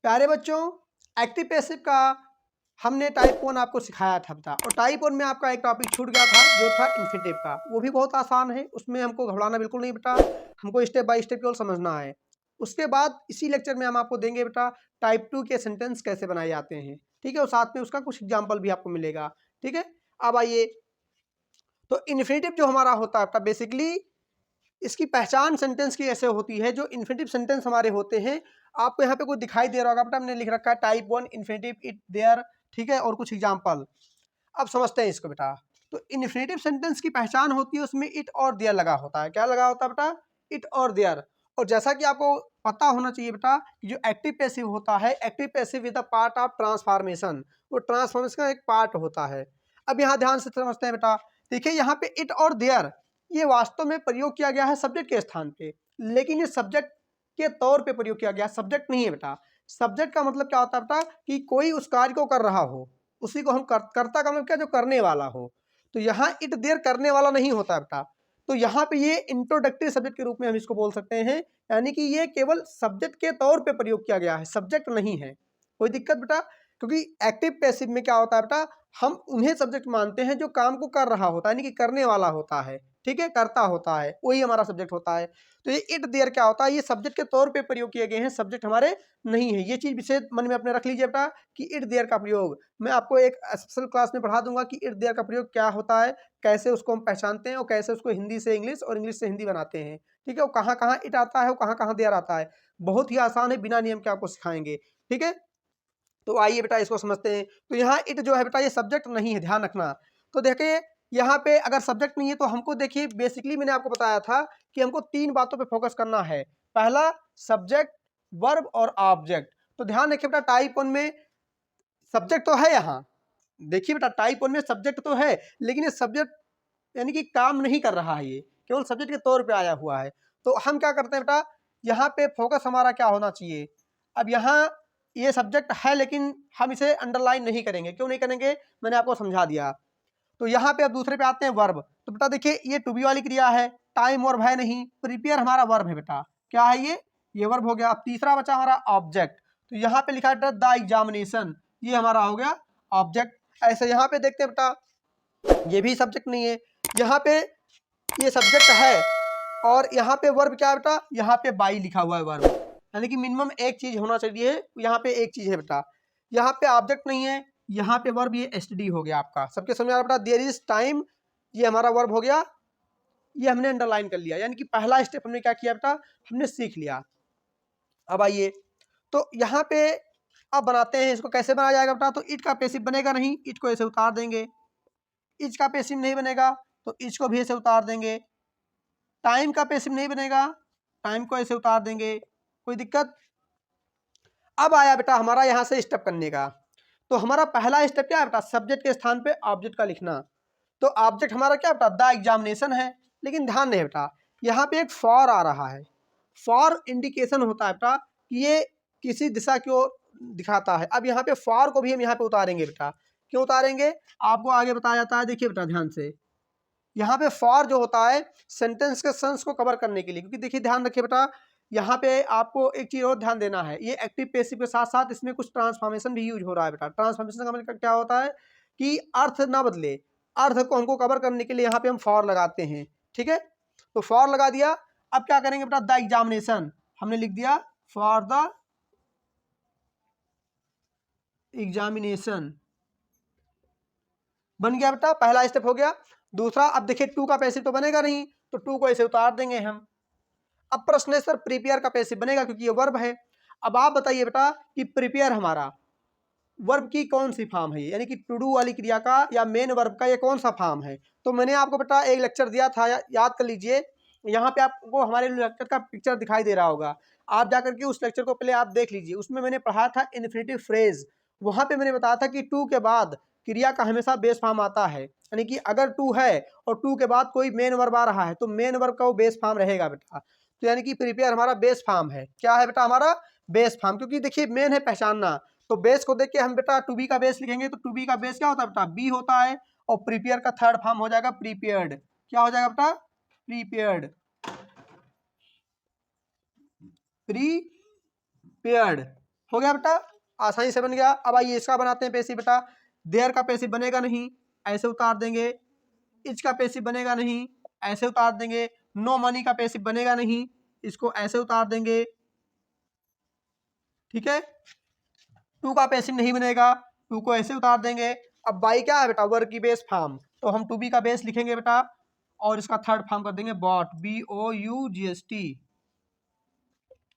प्यारे बच्चों, active passive का हमने टाइप 1 आपको सिखाया था बेटा, और टाइप 1 में आपका एक टॉपिक छूट गया था जो था इन्फिनेटिव का। वो भी बहुत आसान है, उसमें हमको घबराना बिल्कुल नहीं बेटा, हमको स्टेप बाय स्टेप केवल समझना है। उसके बाद इसी लेक्चर में हम आपको देंगे बेटा टाइप 2 के सेंटेंस कैसे बनाए जाते हैं, ठीक है, और साथ में उसका कुछ एग्जाम्पल भी आपको मिलेगा, ठीक है। अब आइए, तो इन्फिनेटिव जो हमारा होता है बेटा, बेसिकली इसकी पहचान सेंटेंस की ऐसे होती है, जो इन्फिनेटिव सेंटेंस हमारे होते हैं। आपको यहाँ पे कुछ दिखाई दे रहा होगा बेटा, हमने लिख रखा है टाइप 1 इन्फिनेटिव इट देयर, ठीक है, और कुछ एग्जांपल। अब समझते हैं इसको बेटा। तो इन्फिनेटिव सेंटेंस की पहचान होती है, उसमें इट और देयर लगा होता है। क्या लगा होता है बेटा? इट और देयर। और जैसा कि आपको पता होना चाहिए बेटा, जो एक्टिव पैसिव होता है, active passive is the part of transformation. वो ट्रांसफॉर्मेशन का एक पार्ट होता है। अब यहाँ ध्यान से समझते हैं बेटा। देखिए यहाँ पे इट और देयर ये वास्तव में प्रयोग किया गया है सब्जेक्ट के स्थान पे, लेकिन ये सब्जेक्ट के तौर पे प्रयोग किया गया है, सब्जेक्ट नहीं है बेटा। सब्जेक्ट का मतलब क्या होता है बेटा, कि कोई उस कार्य को कर रहा हो, उसी को हम कर्ता का मतलब क्या, जो करने वाला हो। तो यहाँ इट देयर करने वाला नहीं होता बेटा। तो यहाँ पे ये इंट्रोडक्टरी सब्जेक्ट के रूप में हम इसको बोल सकते हैं, यानी कि ये केवल सब्जेक्ट के तौर पे प्रयोग किया गया है, सब्जेक्ट नहीं है। कोई दिक्कत बेटा? क्योंकि एक्टिव पैसिव में क्या होता है बेटा, हम उन्हें सब्जेक्ट मानते हैं जो काम को कर रहा होता है, यानी कि करने वाला होता है, ठीक है, करता होता है, वही हमारा सब्जेक्ट होता है। तो ये इट देयर क्या होता है, ये सब्जेक्ट के तौर पे प्रयोग किए गए हैं, सब्जेक्ट हमारे नहीं है। ये चीज विशेष मन में अपने रख लीजिए बेटा, कि इट देयर का प्रयोग मैं आपको एक स्पेशल क्लास में पढ़ा दूंगा कि इट देयर का प्रयोग क्या होता है, कैसे उसको हम पहचानते हैं, और कैसे उसको हिंदी से इंग्लिश और इंग्लिश से हिंदी बनाते हैं, ठीक है। वो कहाँ कहाँ इट आता है, वो कहाँ कहाँ देयर आता है, बहुत ही आसान है, बिना नियम के आपको सिखाएंगे, ठीक है। तो आइए बेटा इसको समझते हैं। तो यहाँ इट जो है बेटा, ये सब्जेक्ट नहीं है, ध्यान रखना। तो देखिए यहाँ पे अगर सब्जेक्ट नहीं है तो हमको, देखिए बेसिकली मैंने आपको बताया था कि हमको 3 बातों पे फोकस करना है। पहला सब्जेक्ट, वर्ब और ऑब्जेक्ट। तो ध्यान रखिए बेटा, टाइप 1 में सब्जेक्ट तो है यहाँ, देखिए बेटा टाइप 1 में सब्जेक्ट तो है, लेकिन ये सब्जेक्ट यानी कि काम नहीं कर रहा है, ये केवल सब्जेक्ट के तौर पे आया हुआ है। तो हम क्या करते हैं बेटा, यहाँ पे फोकस हमारा क्या होना चाहिए। अब यहाँ ये सब्जेक्ट है, लेकिन हम इसे अंडरलाइन नहीं करेंगे। क्यों नहीं करेंगे, मैंने आपको समझा दिया। तो यहाँ पे अब दूसरे पे आते हैं वर्ब। तो बेटा देखिए, ये टू बी वाली क्रिया है, टाइम वर्ब है नहीं, प्रिपेयर हमारा वर्ब है बेटा। क्या है ये वर्ब हो गया। अब तीसरा बचा हमारा ऑब्जेक्ट। तो यहाँ पे लिखा है द एग्जामिनेशन, ये हमारा हो गया ऑब्जेक्ट। ऐसे यहाँ पे देखते हैं बेटा, ये भी सब्जेक्ट नहीं है। यहाँ पे ये सब्जेक्ट है, और यहाँ पे वर्ब क्या है बेटा, यहाँ पे बाई लिखा हुआ है वर्ब, यानी कि मिनिमम एक चीज होना चाहिए। यहाँ पे एक चीज है बेटा, यहाँ पे ऑब्जेक्ट नहीं है, यहाँ पे वर्ब, ये एसटीडी हो गया आपका। सबके समझ आ रहा बेटा, देयर इज टाइम, ये हमारा वर्ब हो गया, ये हमने अंडरलाइन कर लिया, यानी कि पहला स्टेप हमने क्या किया बेटा, हमने सीख लिया। अब आइए, तो यहाँ पे अब बनाते हैं इसको, कैसे बनाया जाएगा बेटा। तो इट का पैसिव बनेगा नहीं, इट को ऐसे उतार देंगे। इच का पैसिव नहीं बनेगा, तो इच को भी ऐसे उतार देंगे। टाइम का पैसिव नहीं बनेगा, टाइम को ऐसे उतार देंगे। कोई दिक्कत? अब आया बेटा हमारा यहाँ से स्टेप करने का। तो हमारा पहला स्टेप क्या है बेटा, सब्जेक्ट के स्थान पे ऑब्जेक्ट का लिखना। तो ऑब्जेक्ट हमारा क्या बेटा, द एग्जामिनेशन है। लेकिन ध्यान नहीं बेटा, यहाँ पे एक फॉर आ रहा है। फॉर इंडिकेशन होता है बेटा कि ये किसी दिशा की ओर दिखाता है। अब यहाँ पे फॉर को भी हम यहाँ पे उतारेंगे बेटा। क्यों उतारेंगे, आपको आगे बताया जाता है। देखिए बेटा ध्यान से, यहाँ पे फॉर जो होता है सेंटेंस के सेंस को कवर करने के लिए, क्योंकि देखिए ध्यान रखिए बेटा, यहाँ पे आपको एक चीज और ध्यान देना है। ये एक्टिव पैसिव के साथ साथ इसमें कुछ ट्रांसफॉर्मेशन भी यूज हो रहा है बेटा। ट्रांसफॉर्मेशन का मतलब क्या होता है, कि अर्थ ना बदले, अर्थ को हमको कवर करने के लिए यहाँ पे हम फॉर लगाते हैं, ठीक है। तो फॉर लगा दिया। अब क्या करेंगे बेटा, द एग्जामिनेशन हमने लिख दिया, फॉर द एग्जामिनेशन बन गया बेटा, पहला स्टेप हो गया। दूसरा, अब देखिए टू का पैसिव तो बनेगा नहीं, तो टू को ऐसे उतार देंगे हम। अब प्रश्न है सर, प्रिपेयर का पैसिव बनेगा, क्योंकि ये वर्ब है। अब आप बताइए बेटा कि प्रिपेयर हमारा वर्ब की कौन सी फॉर्म है, यानी कि टू डू वाली क्रिया का या मेन वर्ब का ये कौन सा फॉर्म है। तो मैंने आपको बेटा एक लेक्चर दिया था, याद कर लीजिए। यहाँ पे आपको हमारे लेक्चर का पिक्चर दिखाई दे रहा होगा, आप जाकर के उस लेक्चर को पहले आप देख लीजिए। उसमें मैंने पढ़ा था इन्फिनेटिव फ्रेज। वहां पे मैंने बताया था कि टू के बाद क्रिया का हमेशा बेस फॉर्म आता है, यानी कि अगर टू है और टू के बाद कोई मेन वर्ब आ रहा है तो मेन वर्ब का वो बेस फॉर्म रहेगा बेटा। तो यानी कि प्रिपेयर हमारा बेस फॉर्म है। क्या है बेटा, हमारा बेस फॉर्म, क्योंकि देखिए मेन है पहचानना। तो बेस को देख के हम बेटा टू बी का बेस लिखेंगे। तो टू बी का बेस क्या होता है बेटा, बी होता है। और प्रिपेयर का थर्ड फॉर्म हो जाएगा प्रीपेयर्ड। क्या हो जाएगा बेटा, प्रीपेयर्ड, प्रीपेयर्ड हो गया बेटा, आसानी से बन गया। अब आइए इसका बनाते हैं पैसिव बेटा। देयर का पैसिव बनेगा नहीं, ऐसे उतार देंगे। इच का पैसिव बनेगा नहीं, ऐसे उतार देंगे। नो मनी का पैसिव बनेगा नहीं, इसको ऐसे उतार देंगे, ठीक है। टू का पैसिव नहीं बनेगा, टू को ऐसे उतार देंगे। अब बाई क्या है बेटा, वर्क की बेस फॉर्म, तो हम टू बी का बेस लिखेंगे बेटा और इसका थर्ड फॉर्म कर देंगे बॉट, BOUGST।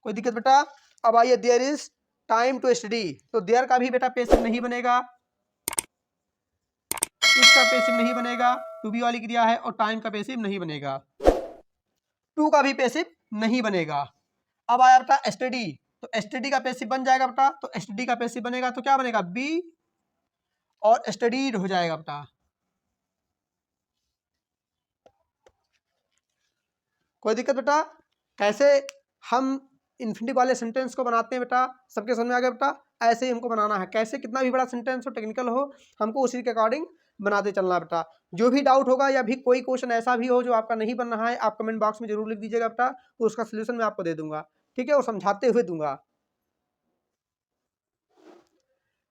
कोई दिक्कत बेटा। अब आइए there is time to study, तो देयर का भी बेटा पैसिव नहीं बनेगा, इसका पैसिव नहीं बनेगा, टू बी वाली क्रिया है, और टाइम का पैसिव नहीं बनेगा, टू का भी पैसिव नहीं बनेगा। अब आया बेटा स्टडी, तो स्टडी का पैसिव बन जाएगा बेटा, तो स्टडी का पैसिव बनेगा तो क्या बनेगा, बी और स्टडीड हो जाएगा बेटा। कोई दिक्कत बेटा। कैसे हम इन्फिनिटिव वाले सेंटेंस को बनाते हैं बेटा, सबके समझ में आ गया बेटा। ऐसे ही हमको बनाना है, कैसे कितना भी बड़ा सेंटेंस हो, टेक्निकल हो, हमको उसी के अकॉर्डिंग बनाते चलना बेटा। जो भी डाउट होगा या भी कोई क्वेश्चन ऐसा भी हो जो आपका नहीं बन रहा है, आप कमेंट बॉक्स में जरूर लिख दीजिएगा बेटा, तो उसका सोल्यूशन मैं आपको दे दूंगा, ठीक है, और समझाते हुए दूंगा।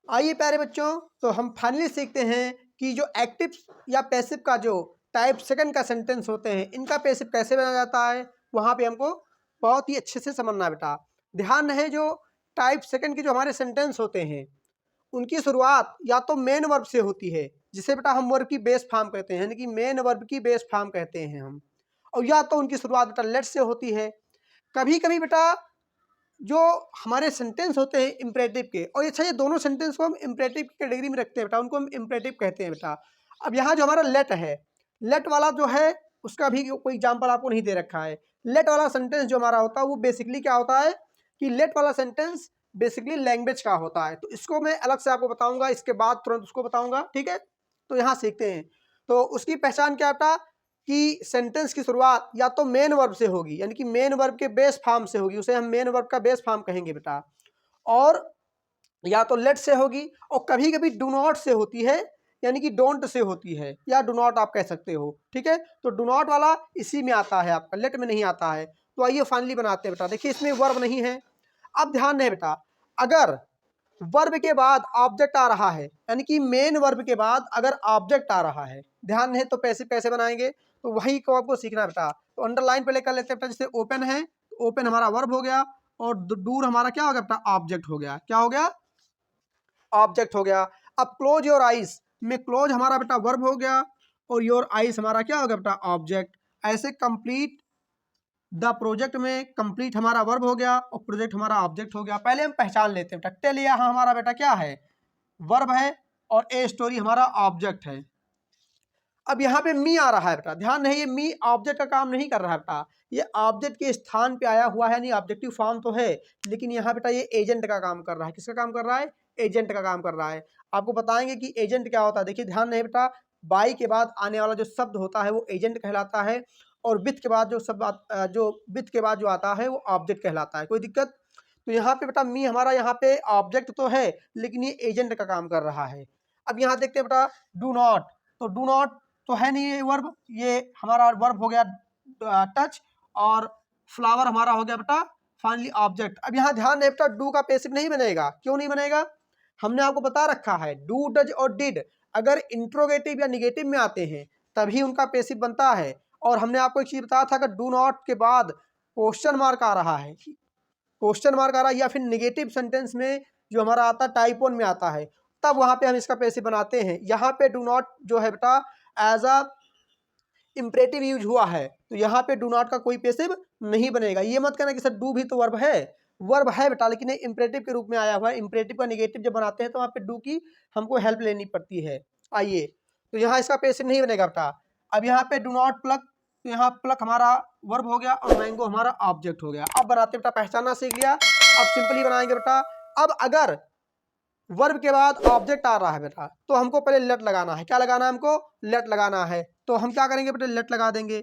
आइए प्यारे बच्चों, तो हम फाइनली सीखते हैं कि जो एक्टिव या पैसिव का जो टाइप सेकंड का सेंटेंस होते हैं, इनका पैसिव कैसे बनाया जाता है, वहाँ पे हमको बहुत ही अच्छे से समझना बेटा। ध्यान रहे, जो टाइप सेकंड के जो हमारे सेंटेंस होते हैं, उनकी शुरुआत या तो मेन वर्ब से होती है, जिसे बेटा हम वर्ब की बेस फॉर्म कहते हैं, यानी कि मेन वर्ब की बेस फॉर्म कहते हैं हम, और या तो उनकी शुरुआत बेटा लेट से होती है। कभी कभी बेटा जो हमारे सेंटेंस होते हैं इम्परेटिव के, और अच्छा ये दोनों सेंटेंस को हम इम्परेटिव की कैटेगरी में रखते हैं बेटा, उनको हम इम्परेटिव कहते हैं बेटा। अब यहाँ जो हमारा लेट है, लेट वाला जो है उसका भी कोई एग्जाम्पल आपको नहीं दे रखा है। लेट वाला सेंटेंस जो हमारा होता है वो बेसिकली क्या होता है कि लेट वाला सेंटेंस बेसिकली लैंग्वेज का होता है, तो इसको मैं अलग से आपको बताऊंगा, इसके बाद तुरंत उसको बताऊंगा, ठीक है। तो यहाँ सीखते हैं, तो उसकी पहचान क्या बेटा कि सेंटेंस की शुरुआत या तो मेन वर्ब से होगी, यानी कि मेन वर्ब के बेस फॉर्म से होगी, उसे हम मेन वर्ब का बेस फॉर्म कहेंगे बेटा, और या तो लेट से होगी, और कभी कभी डू नॉट से होती है, यानी कि डोंट से होती है, या डू नॉट आप कह सकते हो, ठीक है। तो डू नॉट वाला इसी में आता है, आपका लेट में नहीं आता है। तो आइए फाइनली बनाते हैं बेटा। देखिए इसमें वर्ब नहीं है। अब ध्यान दें बेटा, अगर वर्ब के बाद ऑब्जेक्ट आ रहा है, यानी कि मेन वर्ब के बाद अगर ऑब्जेक्ट आ रहा है, ध्यान है, तो पैसे पैसे बनाएंगे, तो वही को आपको सीखना बेटा। तो अंडरलाइन पे लेकर लेते हैं बेटा, जैसे ओपन है, ओपन हमारा वर्ब हो गया, और दूर हमारा क्या हो गया बेटा, ऑब्जेक्ट हो गया। क्या हो गया, ऑब्जेक्ट हो गया। अब क्लोज योर आइज में क्लोज हमारा बेटा वर्ब हो गया, और योर आइज हमारा क्या हो गया बेटा, ऑब्जेक्ट। ऐसे कंप्लीट द प्रोजेक्ट में कंप्लीट हमारा वर्ब हो गया और प्रोजेक्ट हमारा ऑब्जेक्ट हो गया। पहले हम पहचान लेते हैं बेटा, टेल यहाँ हमारा बेटा क्या है, वर्ब है, और ए स्टोरी हमारा ऑब्जेक्ट है। अब यहाँ पे मी आ रहा है बेटा, ध्यान नहीं, ये मी ऑब्जेक्ट का काम नहीं कर रहा है बेटा, ये ऑब्जेक्ट के स्थान पे आया हुआ है, नहीं ऑब्जेक्टिव फॉर्म तो है, लेकिन यहाँ बेटा ये एजेंट का काम कर रहा है। किसका काम कर रहा है, एजेंट का काम कर रहा है। आपको बताएंगे कि एजेंट क्या होता है। देखिए ध्यान नहीं बेटा, बाई के बाद आने वाला जो शब्द होता है वो एजेंट कहलाता है, और विथ के बाद जो विथ के बाद जो आता है वो ऑब्जेक्ट कहलाता है। कोई दिक्कत। तो यहाँ पे बेटा मी हमारा यहाँ पे ऑब्जेक्ट तो है, लेकिन ये एजेंट का काम कर रहा है। अब यहाँ देखते हैं बेटा डू नॉट, तो डू नॉट तो है नहीं ये वर्ब, ये हमारा वर्ब हो गया टच, और फ्लावर हमारा हो गया बेटा फाइनली ऑब्जेक्ट। अब यहाँ ध्यान दें बेटा, डू का पैसिव नहीं बनेगा। क्यों नहीं बनेगा, हमने आपको बता रखा है डू डज और डिड अगर इंट्रोगेटिव या निगेटिव में आते हैं तभी उनका पैसिव बनता है। और हमने आपको एक चीज बताया था, अगर डू नॉट के बाद क्वेश्चन मार्क आ रहा है, क्वेश्चन मार्क आ रहा है, या फिर निगेटिव सेंटेंस में जो हमारा आता है टाइप वन में आता है, तब वहां पे हम इसका पैसिव बनाते हैं। यहाँ पे डू नॉट जो है बेटा एज अ इम्परेटिव यूज हुआ है, तो यहाँ पे डू नॉट का कोई पैसिव नहीं बनेगा। ये मत कहना कि सर डू भी तो वर्ब है, वर्ब है बेटा, लेकिन ये इम्परेटिव के रूप में आया हुआ है। इम्परेटिव का निगेटिव जब बनाते हैं तो वहाँ पे डू की हमको हेल्प लेनी पड़ती है। आइए, तो यहाँ इसका पैसिव नहीं बनेगा बेटा। अब यहाँ पे डू नॉट प्लक, तो यहाँ प्लक हमारा वर्ब हो गया और मैंगो हमारा ऑब्जेक्ट हो गया। अब बनाते बेटा, पहचानना सीख लिया, अब सिंपली बनाएंगे बेटा। अब अगर वर्ब के बाद ऑब्जेक्ट आ रहा है बेटा, तो हमको पहले लेट लगाना है। क्या लगाना है हमको, लेट लगाना है। तो हम क्या करेंगे बेटा, लेट लगा देंगे।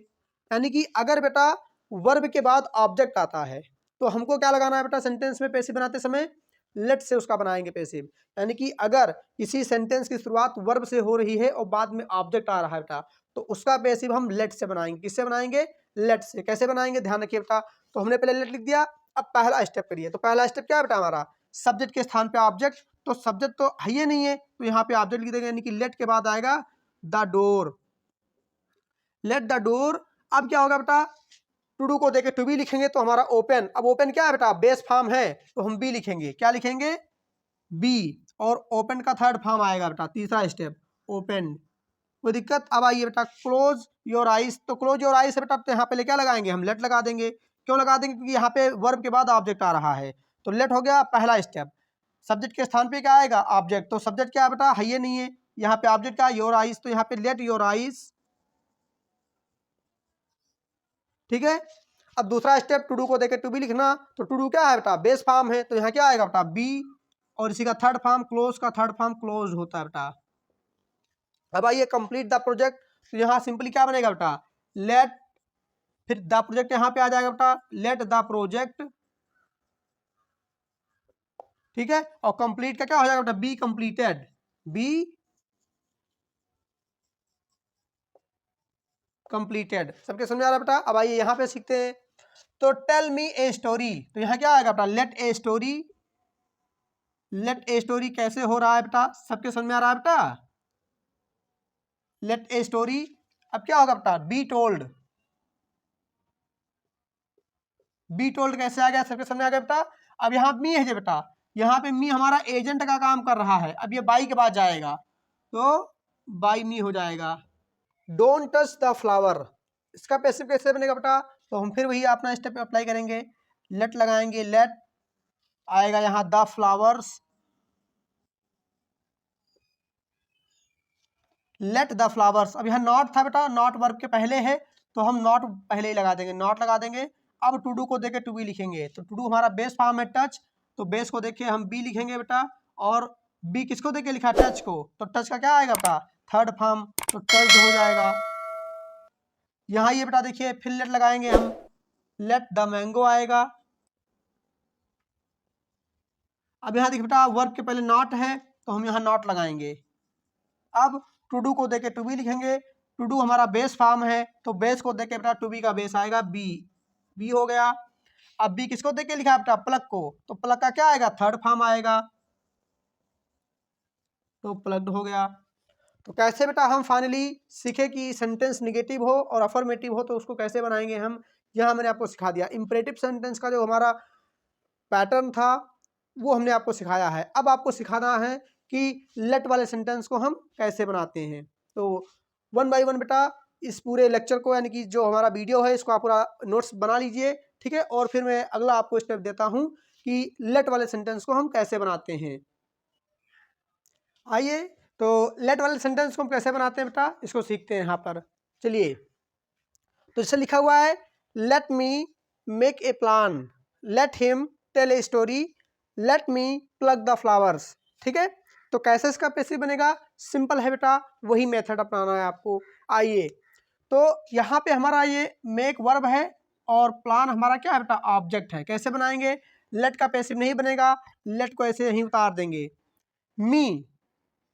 यानी कि अगर बेटा वर्ब के बाद ऑब्जेक्ट आता है तो हमको क्या लगाना है बेटा, सेंटेंस में पैसिव बनाते समय लेट से उसका बनाएंगे पैसिव। यानी कि अगर किसी सेंटेंस की शुरुआत वर्ब से हो रही है और बाद में ऑब्जेक्ट आ रहा है बेटा, तो उसका पैसिव हम लेट से बनाएंगे। किससे बनाएंगे, लेट से। कैसे बनाएंगे, ध्यान रखिए बेटा। तो हमने पहले लेट लिख दिया। अब पहला स्टेप करिए। तो पहला स्टेप क्या है बेटा हमारा, सब्जेक्ट के स्थान पे ऑब्जेक्ट, तो सब्जेक्ट तो है ही नहीं है, तो यहाँ पे ऑब्जेक्ट लिख देंगे, यानी कि लेट के बाद आएगा the door, let the door. अब क्या होगा बेटा, टू डू को देके टू बी लिखेंगे तो हमारा ओपन, अब ओपन क्या है बेटा, बेस फॉर्म है, तो हम बी लिखेंगे, क्या लिखेंगे, बी। और ओपन का थर्ड फॉर्म आएगा बेटा, तीसरा स्टेप ओपन, कोई दिक्कत। अब आइए बेटा क्लोज योर आइज, तो क्लोज योर आइज है बेटा, तो यहाँ पे क्या लगाएंगे हम, लेट लगा देंगे। क्यों लगा देंगे, क्योंकि यहाँ पे वर्ब के बाद ऑब्जेक्ट आ रहा है, तो लेट हो गया पहला स्टेप। सब्जेक्ट के स्थान पे क्या आएगा, ऑब्जेक्ट, तो सब्जेक्ट क्या है बेटा, है ये नहीं है, यहाँ पे ऑब्जेक्ट का योर आइज, तो यहाँ पे लेट योर आइज, ठीक है। अब दूसरा स्टेप, टू डू को देके टू बी लिखना, तो टू डू क्या है बेटा, बेस फॉर्म है, तो यहाँ क्या आएगा बेटा, बी। और इसी का थर्ड फॉर्म क्लोज का थर्ड फॉर्म क्लोज होता है बेटा। अब आइए कंप्लीट द प्रोजेक्ट, तो यहाँ सिंपली क्या बनेगा बेटा, लेट, फिर द प्रोजेक्ट यहाँ पे आ जाएगा बेटा, लेट द प्रोजेक्ट, ठीक है। और कंप्लीट का क्या हो जाएगा बेटा, बी कंप्लीटेड, बी कंप्लीटेड। सबके समझ आ रहा है बेटा। अब आइए यहाँ पे सीखते हैं, तो टेल मी ए स्टोरी, तो यहाँ क्या आएगा बेटा, let a story, let a story कैसे हो रहा है बेटा, सबके समझ में आ रहा है बेटा, लेट ए स्टोरी। अब क्या होगा बेटा, बी टोल्ड, बी टोल्ड कैसे आ गया, सबके समझ आ गया बेटा। अब यहाँ मी है बेटा, यहाँ पे मी हमारा एजेंट का काम कर रहा है, अब ये बाई के बाद जाएगा, तो बाई मी हो जाएगा। डोंट टच द फ्लावर, इसका पैसिव कैसे बनेगा बेटा, तो हम फिर वही अपना स्टेप अप्लाई करेंगे, लेट लगाएंगे, लेट आएगा यहाँ the flowers, let the flowers. अब यहाँ नॉट था बेटा, नॉट वर्ब के पहले है, तो हम नॉट पहले ही लगा देंगे, नॉट लगा देंगे। अब टू डू को देके टू बी लिखेंगे, तो टू डू हमारा बेस फॉर्म है टच, तो बेस को देखे हम बी लिखेंगे बेटा, और बी किसको देके लिखा, टच को, तो टच का क्या आएगा बेटा, थर्ड फॉर्म, तो टच हो जाएगा। यहाँ ये बेटा देखिए, फिर लेट लगाएंगे हम, लेट द मैंगो आएगा। अब यहाँ देखिए बेटा, वर्ब के पहले नॉट है, तो हम यहाँ नॉट लगाएंगे। अब टू डू को देके टू बी लिखेंगे, टू डू हमारा बेस फॉर्म है, तो बेस को देके बेटा टू बी का बेस आएगा बी, बी हो गया। अब बी किसको देके लिखा है बेटा, प्लग को, तो प्लग का क्या आएगा, थर्ड फॉर्म आएगा, तो प्लग्ड हो गया। तो कैसे बेटा हम फाइनली सीखे कि सेंटेंस निगेटिव हो और अफर्मेटिव हो तो उसको कैसे बनाएंगे हम, यहाँ मैंने आपको सिखा दिया। इंपरेटिव सेंटेंस का जो हमारा पैटर्न था वो हमने आपको सिखाया है। अब आपको सिखाना है कि लेट वाले सेंटेंस को हम कैसे बनाते हैं। तो वन बाय वन बेटा इस पूरे लेक्चर को, यानी कि जो हमारा वीडियो है, इसको आप पूरा नोट्स बना लीजिए, ठीक है। और फिर मैं अगला आपको स्टेप देता हूँ कि लेट वाले सेंटेंस को हम कैसे बनाते हैं। आइए, तो लेट वाले सेंटेंस को हम कैसे बनाते हैं बेटा, इसको सीखते हैं यहाँ पर। चलिए, तो जैसे लिखा हुआ है, let me make a plan, let him tell a story, let me plug the flowers, ठीक है। तो कैसे इसका पैसिव बनेगा, सिंपल है बेटा, वही मेथड अपनाना है आपको। आइए, तो यहाँ पे हमारा ये मेक वर्ब है और प्लान हमारा क्या है बेटा, ऑब्जेक्ट है। कैसे बनाएंगे, लेट का पैसिव नहीं बनेगा, लेट को ऐसे ही उतार देंगे। मी,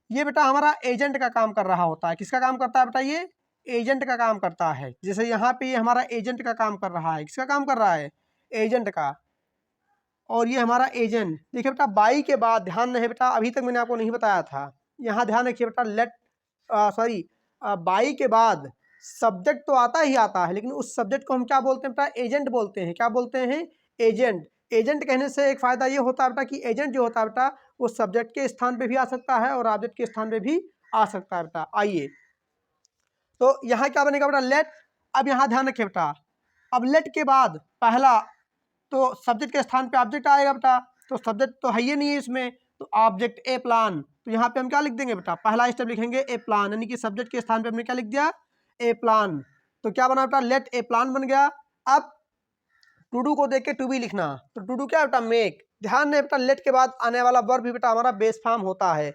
ये बेटा हमारा एजेंट का काम कर रहा होता है। किसका काम करता है बेटा, ये एजेंट का काम करता है। जैसे यहाँ पे ये हमारा एजेंट का काम कर रहा है, किसका काम कर रहा है, एजेंट का। और ये हमारा एजेंट, देखिए बेटा बाई के बाद, ध्यान रहे बेटा, अभी तक मैंने आपको नहीं बताया था, यहाँ ध्यान रखिए बेटा, लेट सॉरी बाई के बाद सब्जेक्ट तो आता ही आता है, लेकिन उस सब्जेक्ट को हम क्या बोलते हैं बेटा, एजेंट बोलते हैं। क्या बोलते हैं, एजेंट। एजेंट कहने से एक फ़ायदा ये होता है बेटा कि एजेंट जो होता है बेटा वो सब्जेक्ट के स्थान पे भी आ सकता है और ऑब्जेक्ट के स्थान पे भी आ सकता है बेटा। आइए, तो यहाँ क्या बनेगा बेटा, लेट। अब यहाँ ध्यान रखिए बेटा, अब लेट के बाद पहला तो सब्जेक्ट के स्थान पे ऑब्जेक्ट आएगा बेटा, तो सब्जेक्ट तो है ही नहीं है इसमें, तो ऑब्जेक्ट ए प्लान, तो यहाँ पे हम क्या लिख देंगे बेटा, पहला स्टेप लिखेंगे ए प्लान, यानी कि सब्जेक्ट के स्थान पे हमने क्या लिख दिया, ए प्लान। तो क्या बना बेटा, लेट ए प्लान बन गया। अब टू डू को देख के टू बी लिखना, तो टू डू क्या बेटा, मेक। ध्यान रहे बेटा, लेट के बाद आने वाला वर्ब भी बेटा हमारा बेस फॉर्म होता है,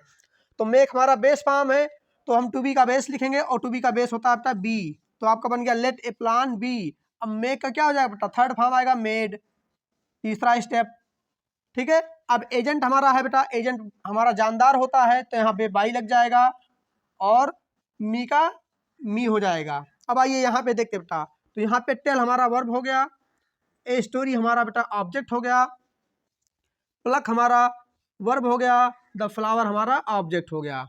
तो मेक हमारा बेस फॉर्म है, तो हम टू बी का बेस लिखेंगे और टू बी का बेस होता है बेटा बी, तो आपका बन गया लेट ए प्लान बी। अब मेक का क्या हो जाएगा बेटा, थर्ड फॉर्म आएगा मेड, तीसरा स्टेप, ठीक है। अब एजेंट हमारा है बेटा, एजेंट हमारा जानदार होता है, तो यहाँ पे बाई लग जाएगा और मी का मी हो जाएगा। अब आइए यहाँ पे देखते बेटा, तो यहाँ पे टेल हमारा वर्ब हो गया, ए स्टोरी हमारा बेटा ऑब्जेक्ट हो गया, प्लक हमारा वर्ब हो गया, द फ्लावर हमारा ऑब्जेक्ट हो गया।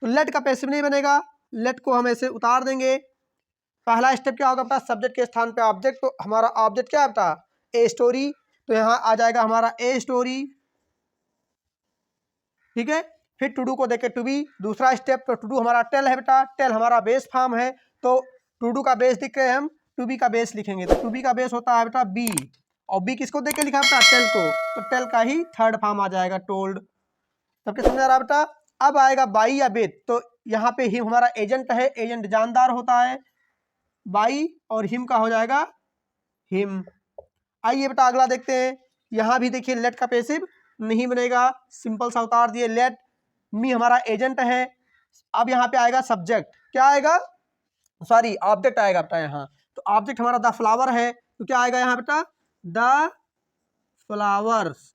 तो लेट का पैसिव नहीं बनेगा, लेट को हम ऐसे उतार देंगे। पहला स्टेप क्या होगा बेटा, सब्जेक्ट के स्थान पे ऑब्जेक्ट, तो हमारा ऑब्जेक्ट क्या है बेटा, ए स्टोरी, तो यहाँ आ जाएगा हमारा ए स्टोरी, ठीक है। फिर टू डू को देखे टू बी, दूसरा स्टेप, तो टू डू हमारा टेल है बेटा, टेल हमारा बेस फॉर्म है, तो टू डू का बेस दिख रहे हैं हम, टू बी का बेस लिखेंगे, तो टू बी का बेस होता है बेटा बी, और बी किसको देख के लिखा बेटा, टेल को, तो टेल का ही थर्ड फॉर्म आ जाएगा टोल्ड। सबके समझ आ रहा बेटा। अब आएगा बाई या विथ, तो यहाँ पे हिम हमारा एजेंट है, एजेंट जानदार होता है, बाई, और हिम का हो जाएगा हिम। आइए बेटा अगला देखते हैं, यहाँ भी देखिए लेट का पैसिव नहीं बनेगा, सिंपल सा उतार दिए लेट, मी हमारा एजेंट है। अब यहाँ पे आएगा सब्जेक्ट, क्या आएगा, सॉरी ऑब्जेक्ट आएगा बेटा यहाँ, तो ऑब्जेक्ट हमारा द फ्लावर है, तो क्या आएगा यहाँ बेटा, द फ्लावर्स,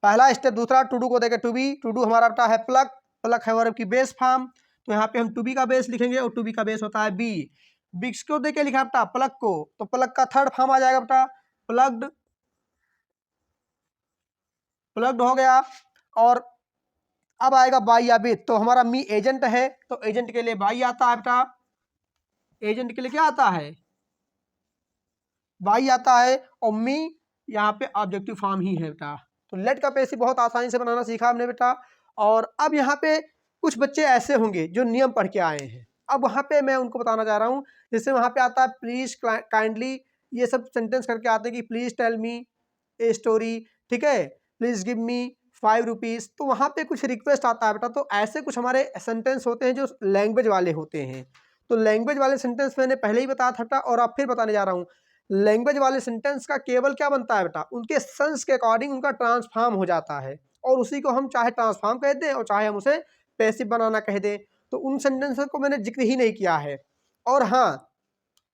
पहला स्टेप। दूसरा टू डू को देखे टू बी, टू डू हमारा बेटा है प्लक, प्लक है वर्ब की बेस फॉर्म, तो यहाँ पे हम टू बी का बेस लिखेंगे, और टू बी का बेस होता है बी, बिक्स को देके लिखा बेटा प्लक को, तो प्लक का थर्ड फॉर्म आ जाएगा बेटा प्लग्ड, प्लग्ड हो गया। और अब आएगा बाई या विथ, तो हमारा मी एजेंट है, तो एजेंट के लिए बाई आता है बेटा, एजेंट के लिए क्या आता है, बाई आता है, और मी यहाँ पे ऑब्जेक्टिव फॉर्म ही है बेटा। तो लेट का पैसिव बहुत आसानी से बनाना सीखा हमने बेटा। और अब यहाँ पे कुछ बच्चे ऐसे होंगे जो नियम पढ़ के आए हैं, अब वहाँ पे मैं उनको बताना चाह रहा हूँ, जैसे वहाँ पे आता है प्लीज काइंडली, ये सब सेंटेंस करके आते हैं कि please tell me a story, ठीक है, प्लीज गिव मी 5 रुपीज़, तो वहाँ पे कुछ रिक्वेस्ट आता है बेटा। तो ऐसे कुछ हमारे सेंटेंस होते हैं जो लैंग्वेज वाले होते हैं, तो लैंग्वेज वाले सेंटेंस मैंने पहले ही बताया था बेटा, और अब फिर बताने जा रहा हूँ। लैंग्वेज वाले सेंटेंस का केवल क्या बनता है बेटा, उनके सेंस के अकॉर्डिंग उनका ट्रांसफॉर्म हो जाता है, और उसी को हम चाहे ट्रांसफॉर्म कह दें और चाहे हम उसे पैसिव बनाना कह दें, तो उन सेंटेंस को मैंने जिक्र ही नहीं किया है। और हाँ,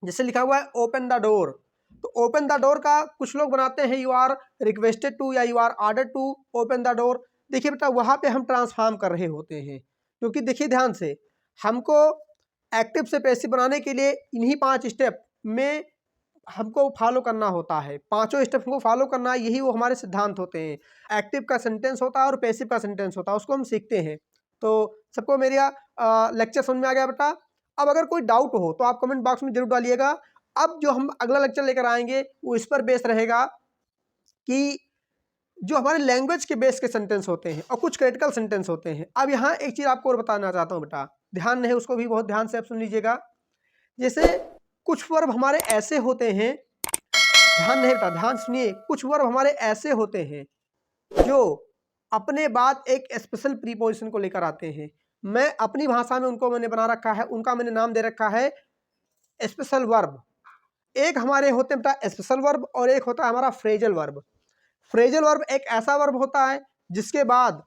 जैसे लिखा हुआ है ओपन द डोर, तो ओपन द डोर का कुछ लोग बनाते हैं यू आर रिक्वेस्टेड टू या you are order to open the door. देखिए बेटा वहाँ पे हम ट्रांसफॉर्म कर रहे होते हैं, क्योंकि देखिए ध्यान से, हमको एक्टिव से पैसिव बनाने के लिए इन्हीं 5 स्टेप में हमको फॉलो करना होता है, पांचों स्टेप को फॉलो करना, यही वो हमारे सिद्धांत होते हैं। एक्टिव का सेंटेंस होता है और पैसिव का सेंटेंस होता है, उसको हम सीखते हैं। तो सबको मेरा लेक्चर समझ में आ गया बेटा। अब अगर कोई डाउट हो तो आप कमेंट बॉक्स में जरूर डालिएगा। अब जो हम अगला लेक्चर लेकर आएंगे वो इस पर बेस रहेगा कि जो हमारे लैंग्वेज के बेस के सेंटेंस होते हैं और कुछ क्रिटिकल सेंटेंस होते हैं। अब यहाँ एक चीज़ आपको और बताना चाहता हूँ बेटा, ध्यान नहीं उसको भी बहुत ध्यान से आप सुन लीजिएगा। जैसे कुछ वर्ब हमारे ऐसे होते हैं, ध्यान नहीं बेटा, ध्यान सुनिए, कुछ वर्ब हमारे ऐसे होते हैं जो अपने बाद एक स्पेशल प्रीपोजिशन को लेकर आते हैं। मैं अपनी भाषा में उनको मैंने बना रखा है, उनका मैंने नाम दे रखा है स्पेशल वर्ब। एक हमारे होते हैं बेटा स्पेशल वर्ब और एक होता है हमारा फ्रेजल वर्ब। फ्रेजल वर्ब एक ऐसा वर्ब होता है जिसके बाद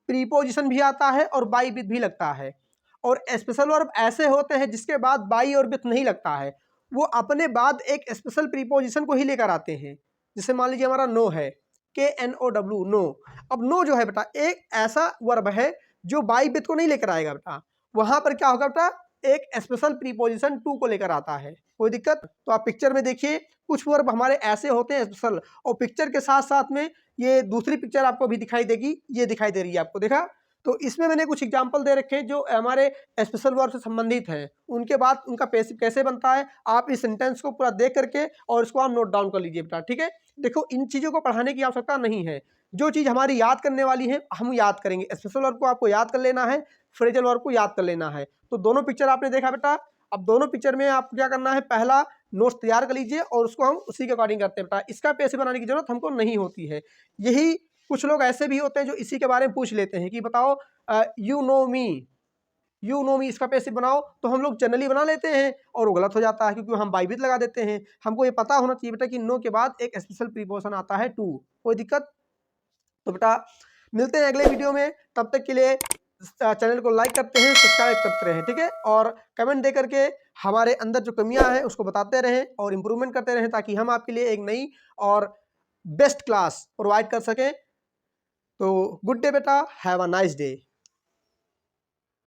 प्रीपोजिशन भी आता है और बाई विथ भी लगता है, और स्पेशल वर्ब ऐसे होते हैं जिसके बाद बाई और विथ नहीं लगता है, वो अपने बाद एक स्पेशल प्रीपोजिशन को ही लेकर आते हैं। जैसे मान लीजिए हमारा नो है, KNOW, नो। अब नो जो है बेटा एक ऐसा वर्ब है जो बाई विथ को नहीं लेकर आएगा बेटा, वहां पर क्या होगा बेटा, एक स्पेशल प्रीपोजिशन टू को लेकर आता है। कोई दिक्कत? तो आप पिक्चर में देखिए कुछ वर्ब हमारे ऐसे होते हैं स्पेशल, और पिक्चर के साथ साथ में ये दूसरी पिक्चर आपको भी दिखाई देगी, ये दिखाई दे रही है आपको, देखा? तो इसमें मैंने कुछ एग्जाम्पल दे रखे हैं जो हमारे स्पेशल वर्ब से संबंधित हैं, उनके बाद उनका पैसिव कैसे बनता है आप इस सेंटेंस को पूरा देख करके और इसको आप नोट डाउन कर लीजिए बेटा, ठीक है? देखो इन चीज़ों को पढ़ाने की आवश्यकता नहीं है, जो चीज़ हमारी याद करने वाली है हम याद करेंगे। स्पेशल वर्ब को आपको याद कर लेना है, फ्रेजल वर्ब को याद कर लेना है। तो दोनों पिक्चर आपने देखा बेटा, अब दोनों पिक्चर में आप क्या करना है, पहला नोट्स तैयार कर लीजिए और उसको हम उसी के अकॉर्डिंग करते हैं बेटा, इसका पैसे बनाने की जरूरत हमको नहीं होती है। यही कुछ लोग ऐसे भी होते हैं जो इसी के बारे में पूछ लेते हैं कि बताओ यू नो मी इसका पैसे बनाओ, तो हम लोग जनरली बना लेते हैं और वो गलत हो जाता है क्योंकि हम बाई विथ लगा देते हैं। हमको ये पता होना चाहिए बेटा कि नो के बाद एक स्पेशल प्रीपोजिशन आता है टू। कोई दिक्कत? तो बेटा मिलते हैं अगले वीडियो में, तब तक के लिए चैनल को लाइक करते हैं, सब्सक्राइब करते रहें, ठीक है? और कमेंट दे करके हमारे अंदर जो कमियां हैं उसको बताते रहें और इम्प्रूवमेंट करते रहें, ताकि हम आपके लिए एक नई और बेस्ट क्लास प्रोवाइड कर सकें। तो गुड डे बेटा, हैव अ नाइस डे।